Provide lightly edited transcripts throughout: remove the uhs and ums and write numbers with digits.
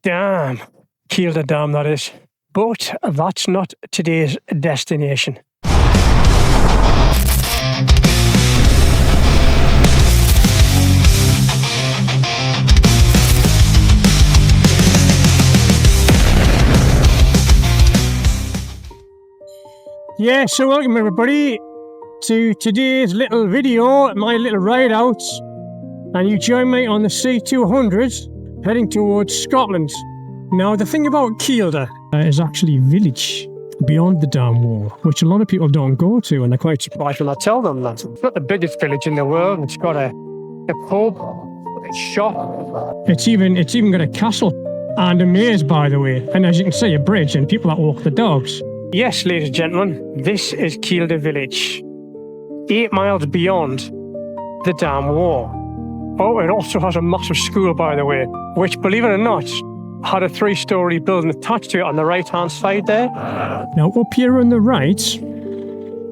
Dam. Kielder Dam, that is. But that's not today's destination. Yeah, so welcome everybody to today's little video, my little ride out. And you join me on the C200 heading towards Scotland. Now, the thing about Kielder is actually a village beyond the dam wall, which a lot of people don't go to, and they're quite surprised when I tell them that. It's not the biggest village in the world. It's got a pub, a shop. It's even got a castle and a maze, by the way. And as you can see, a bridge and people that walk the dogs. Yes, ladies and gentlemen, this is Kielder village, 8 miles beyond the dam wall. Oh, it also has a massive school, by the way, which, believe it or not, had a 3-story building attached to it on the right-hand side there. Now, up here on the right,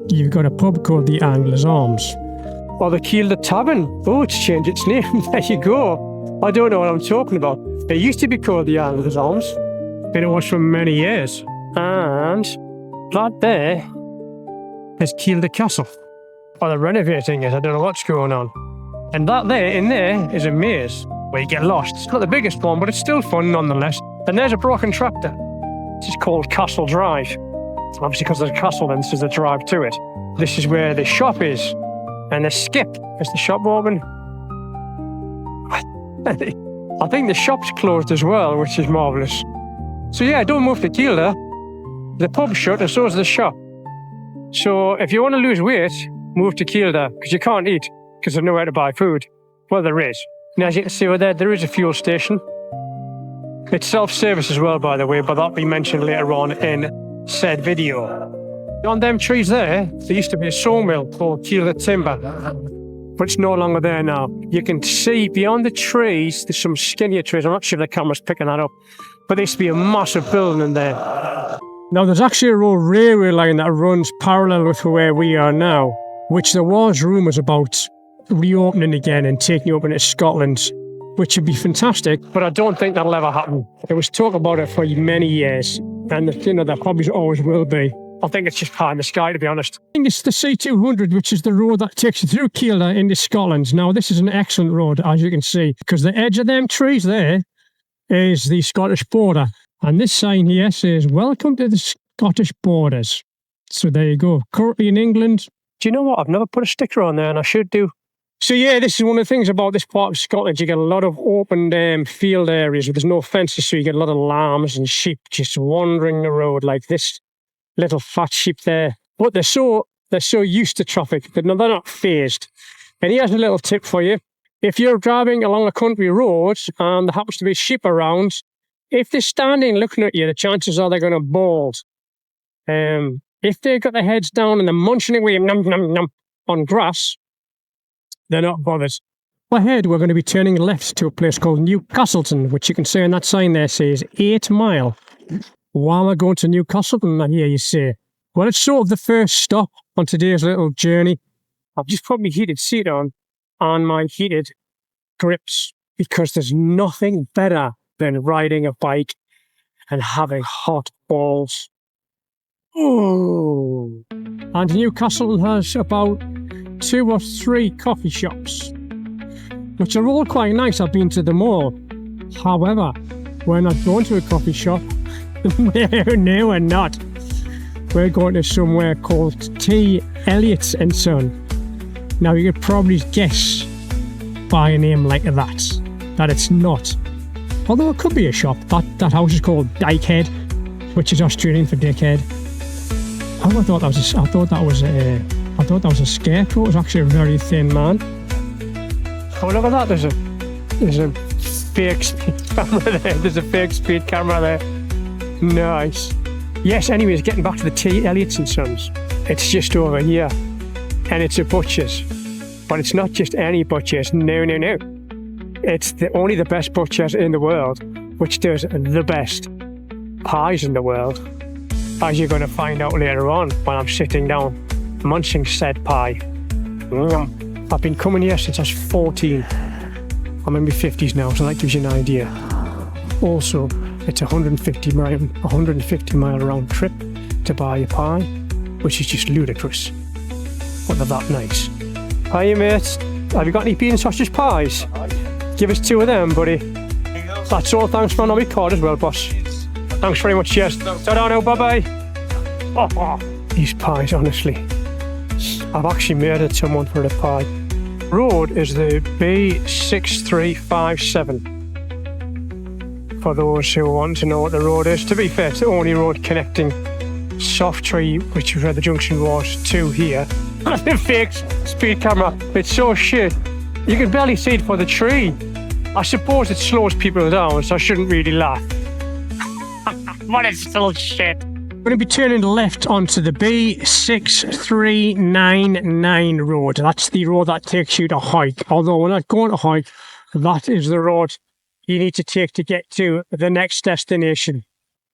you've got a pub called the Angler's Arms. Or the Kielder Tavern. Oh, it's changed its name. There you go. I don't know what I'm talking about. It used to be called the Angler's Arms. Been it was for many years. And that there is Kielder Castle. Or they're renovating it. I don't know what's going on. And that there, in there, is a maze where you get lost. It's not the biggest one, but it's still fun nonetheless. And there's a broken tractor. This is called Castle Drive. Obviously, because there's a castle, then there's a drive to it. This is where the shop is. And the skip. Is the shop open? I think the shop's closed as well, which is marvellous. So yeah, don't move to Kielder. The pub's shut, and so is the shop. So if you want to lose weight, move to Kielder, because you can't eat, because there's nowhere to buy food. Well, there is. Now, as you can see over there is a fuel station. It's self-service as well, by the way, but that'll be mentioned later on in said video. On them trees there used to be a sawmill called Kielder Timber, but it's no longer there now. You can see beyond the trees, there's some skinnier trees. I'm not sure if the camera's picking that up, but there used to be a massive building in there. Now, there's actually a road railway line that runs parallel with where we are now, which there was rumours about reopening again and taking open to Scotland, which would be fantastic, but I don't think that'll ever happen. There was talk about it for many years, and there probably always will be. I think it's just pie in the sky, to be honest. I think it's the C200, which is the road that takes you through Kielder into Scotland. Now, this is an excellent road, as you can see, because the edge of them trees there is the Scottish border. And this sign here says, "Welcome to the Scottish borders." So there you go. Currently in England. Do you know what? I've never put a sticker on there, and I should do. So yeah, this is one of the things about this part of Scotland. You get a lot of open field areas where there's no fences, so you get a lot of lambs and sheep just wandering the road, like this little fat sheep there. But they're so used to traffic that they're not fazed. And here's a little tip for you. If you're driving along a country road and there happens to be sheep around, if they're standing looking at you, the chances are they're going to bolt. If they've got their heads down and they're munching away on grass, they're not bothered. Ahead, we're going to be turning left to a place called Newcastleton, which you can see on that sign there says 8 mile. Why am I going to Newcastleton? I hear you say. Well, it's sort of the first stop on today's little journey. I've just put my heated seat on and my heated grips, because there's nothing better than riding a bike and having hot balls. Oh! And Newcastle has about 2 or 3 coffee shops, which are all quite nice. I've been to them all. However, we're not going to a coffee shop. No, we're not. We're going to somewhere called T. Elliott's and Son. Now, you could probably guess by a name like that it's not. Although it could be a shop. That house is called Dykehead, which is Australian for dickhead. Oh, I thought that was a scarecrow. It was actually a very thin man. Oh, look at that. There's a fake speed camera there. There's a fake speed camera there. Nice. Yes, anyways, getting back to the T. Elliott's and Sons. It's just over here. And it's a butcher's. But it's not just any butcher's. No. It's only the best butcher's in the world, which does the best pies in the world, as you're going to find out later on when I'm sitting down munching said pie. I've been coming here since I was 14. I'm in my 50s now, so that gives you an idea. Also, it's a 150 mile round trip to buy a pie, which is just ludicrous. But they're that nice. Hiya, mates. Have you got any bean and sausage pies? Give us 2 of them, buddy. That's all. Thanks, man. I'll be card as well, boss. Thanks very much. Cheers. Ta-da now. Bye-bye. Oh, these pies, honestly. I've actually murdered someone for a pie. Road is the B6357. For those who want to know what the road is. To be fair, it's the only road connecting Softree, which is where the junction was, to here. The fake speed camera. It's so shit. You can barely see it for the tree. I suppose it slows people down, so I shouldn't really laugh. But it's still shit. We're going to be turning left onto the B6399 road. That's the road that takes you to hike. Although we're not going to hike, that is the road you need to take to get to the next destination.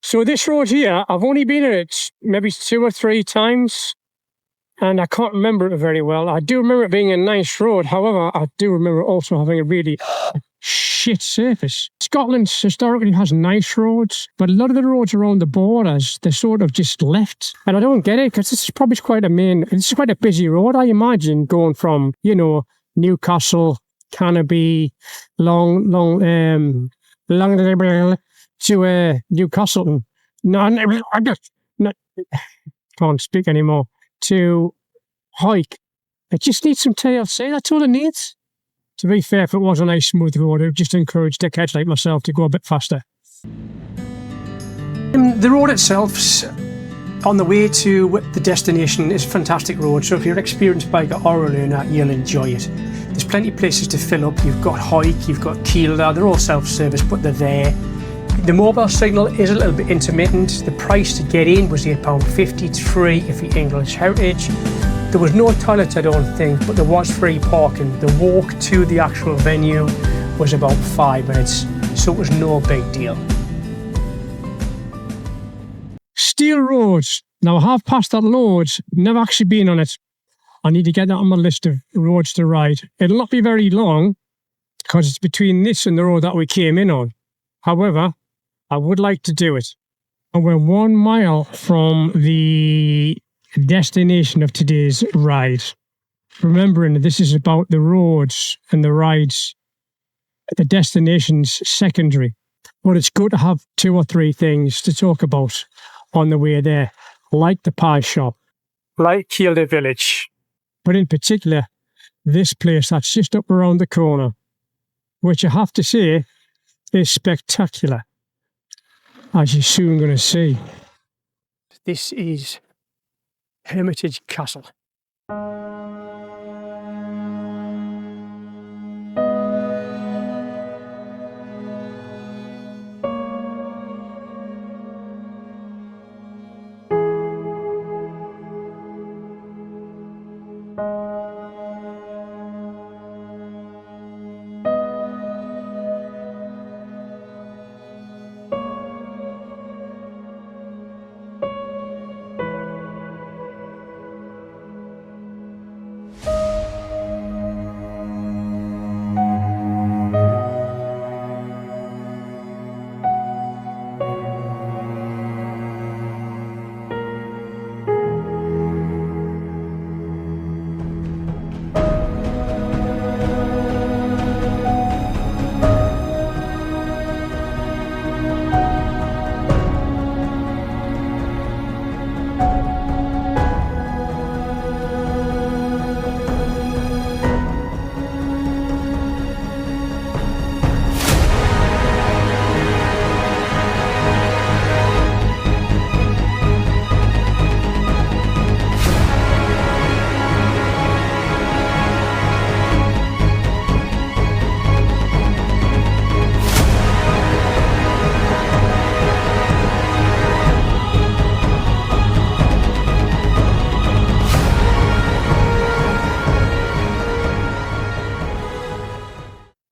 So this road here, I've only been in it maybe 2 or 3 times, and I can't remember it very well. I do remember it being a nice road. However, I do remember also having a really shit surface. Scotland historically has nice roads, but a lot of the roads around the borders, they're sort of just left. And I don't get it, because this is probably quite a busy road, I imagine, going from, Newcastle, Canterbury, long to Newcastleton. I just can't speak anymore. To hike. It just needs some TLC, that's all it needs. To be fair, if it was a nice smooth road, it would just encourage dickheads like myself to go a bit faster. The road itself, on the way to the destination, is a fantastic road, so if you're an experienced biker or a learner, you'll enjoy it. There's plenty of places to fill up. You've got Hike, you've got Kielder, they're all self-service, but they're there. The mobile signal is a little bit intermittent. The price to get in was £8.50. It's free if you're English Heritage. There was no toilets, I don't think, but there was free parking. The walk to the actual venue was about 5 minutes, so it was no big deal. Steel Roads. Now, I have passed that loads, never actually been on it. I need to get that on my list of roads to ride. It'll not be very long, because it's between this and the road that we came in on. However, I would like to do it. And we're 1 mile from the destination of today's ride. Remembering this is about the roads and the rides. The destination's secondary. But it's good to have 2 or 3 things to talk about on the way there, like the pie shop, like Kielder Village, but in particular, this place that's just up around the corner, which I have to say is spectacular, as you're soon going to see. This is Hermitage Castle.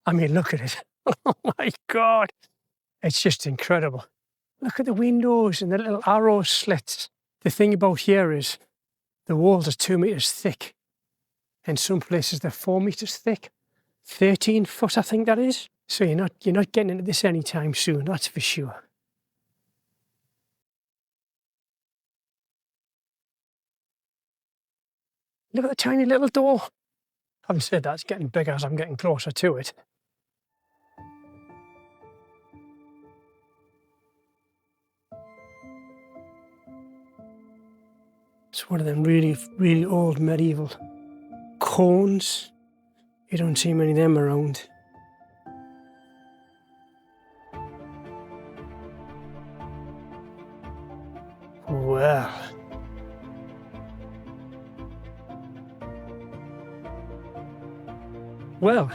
I mean, look at it. Oh my God. It's just incredible. Look at the windows and the little arrow slits. The thing about here is the walls are 2 meters thick. In some places they're 4 meters thick. 13 foot, I think that is. So you're not getting into this anytime soon, that's for sure. Look at the tiny little door. Having said that, it's getting bigger as I'm getting closer to it. It's one of them really, really old medieval cones. You don't see many of them around. Well. Well.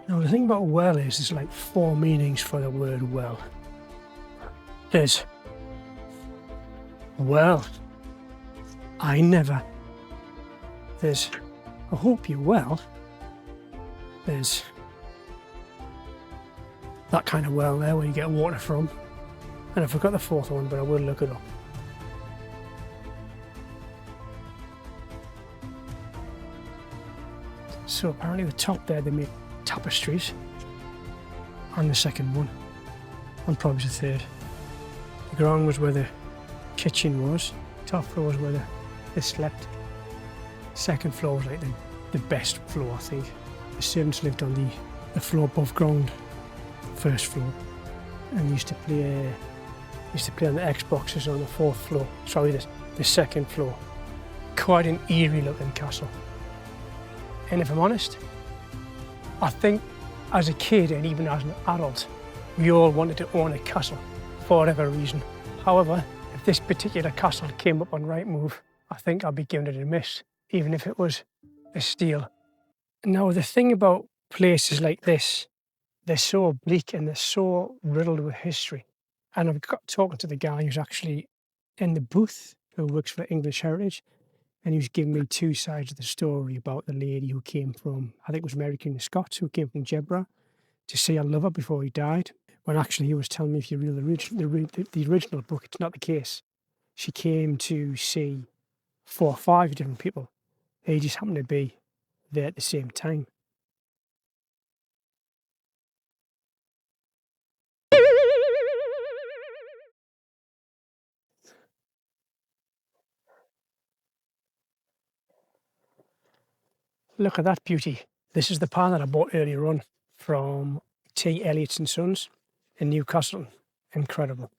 Now the thing about well is there's like 4 meanings for the word well. There's well, I never. There's I hope you're well. There's that kind of well there where you get water from. And I forgot the 4th one, but I will look it up. So apparently the top there they make tapestries. And the 2nd one. And probably the 3rd. The ground was where the kitchen was. Top floor was where they slept. 2nd floor was like the best floor, I think. The servants lived on the floor above ground. 1st floor. And used to play on the Xboxes on the 4th floor. Sorry, the 2nd floor. Quite an eerie looking castle. And if I'm honest, I think as a kid and even as an adult, we all wanted to own a castle for whatever reason. However, if this particular castle came up on Rightmove, I think I'd be giving it a miss, even if it was a steal. Now, the thing about places like this, they're so bleak and they're so riddled with history. And I've got talking to the guy who's actually in the booth, who works for English Heritage, and he was giving me 2 sides of the story about the lady who came from, I think it was American Scots, who came from Jedburgh to see her lover before he died. When actually he was telling me if you read the original book, it's not the case. She came to see 4 or 5 different people. They just happened to be there at the same time. Look at that beauty. This is the pan that I bought earlier on from T. Elliott and Sons in Newcastle. Incredible.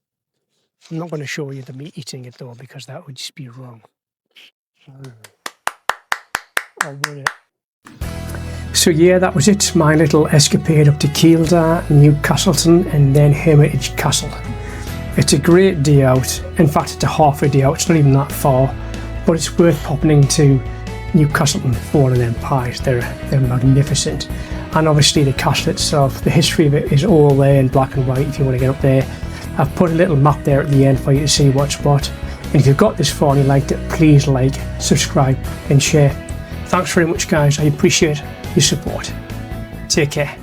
I'm not going to show you me eating it though, because that would just be wrong. I would it. So yeah, that was it. My little escapade up to Kielder, Newcastleton, and then Hermitage Castle. It's a great day out. In fact, it's a half a day out. It's not even that far, but it's worth popping into Newcastleton for one of them pies. They're magnificent. And obviously the castle itself, the history of it is all there in black and white if you want to get up there. I've put a little map there at the end for you to see what's what. And if you've got this far and you liked it, please like, subscribe and share. Thanks very much guys, I appreciate your support. Take care.